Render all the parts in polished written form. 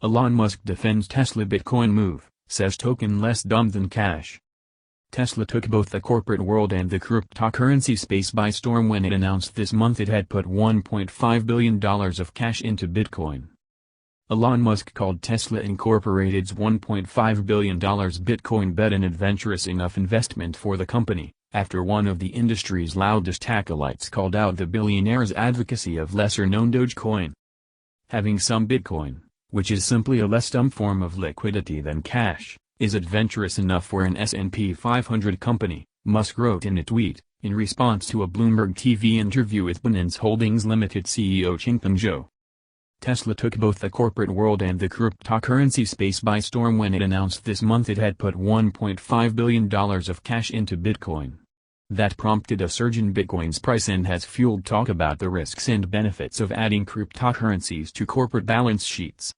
Elon Musk defends Tesla Bitcoin move, says token less dumb than cash. Tesla took both the corporate world and the cryptocurrency space by storm when it announced this month it had put $1.5 billion of cash into Bitcoin. Elon Musk called Tesla Incorporated's $1.5 billion Bitcoin bet an adventurous enough investment for the company, after one of the industry's loudest acolytes called out the billionaire's advocacy of lesser-known Dogecoin. Having some Bitcoin, which is simply a less dumb form of liquidity than cash, is adventurous enough for an S&P 500 company, Musk wrote in a tweet, in response to a Bloomberg TV interview with Binance Holdings Ltd CEO Zhao. Tesla took both the corporate world and the cryptocurrency space by storm when it announced this month it had put $1.5 billion of cash into Bitcoin. That prompted a surge in Bitcoin's price and has fueled talk about the risks and benefits of adding cryptocurrencies to corporate balance sheets.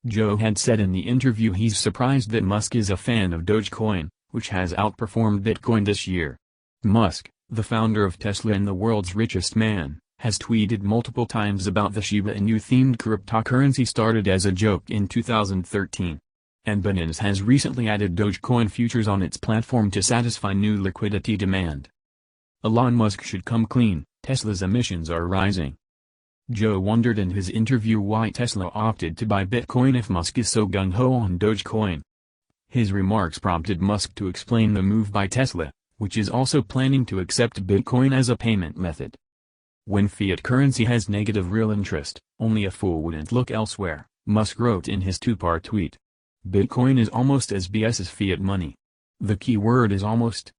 Zhao had said in the interview he's surprised that Musk is a fan of Dogecoin, which has outperformed Bitcoin this year. Musk, the founder of Tesla and the world's richest man, has tweeted multiple times about the Shiba Inu-themed cryptocurrency started as a joke in 2013. And Binance has recently added Dogecoin futures on its platform to satisfy new liquidity demand. Elon Musk should come clean, Tesla's emissions are rising. Zhao wondered in his interview why Tesla opted to buy Bitcoin if Musk is so gung-ho on Dogecoin. His remarks prompted Musk to explain the move by Tesla, which is also planning to accept Bitcoin as a payment method. When fiat currency has negative real interest, only a fool wouldn't look elsewhere, Musk wrote in his two-part tweet. Bitcoin is almost as BS as fiat money. The key word is almost.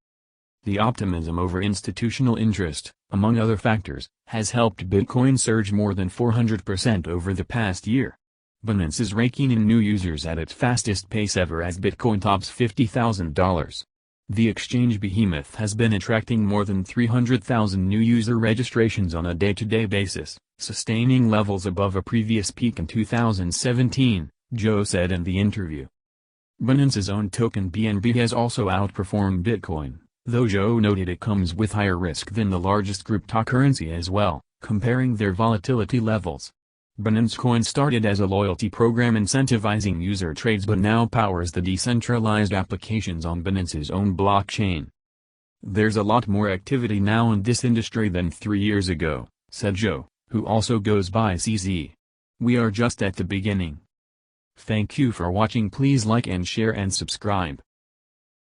The optimism over institutional interest, among other factors, has helped Bitcoin surge more than 400% over the past year. Binance is raking in new users at its fastest pace ever as Bitcoin tops $50,000. The exchange behemoth has been attracting more than 300,000 new user registrations on a day-to-day basis, sustaining levels above a previous peak in 2017, Zhao said in the interview. Binance's own token BNB has also outperformed Bitcoin, though Zhao noted it comes with higher risk than the largest cryptocurrency as well, comparing their volatility levels. Binance Coin started as a loyalty program incentivizing user trades but now powers the decentralized applications on Binance's own blockchain. There's a lot more activity now in this industry than 3 years ago, said Zhao, who also goes by CZ. We are just at the beginning. Thank you for watching. Please like and share and subscribe.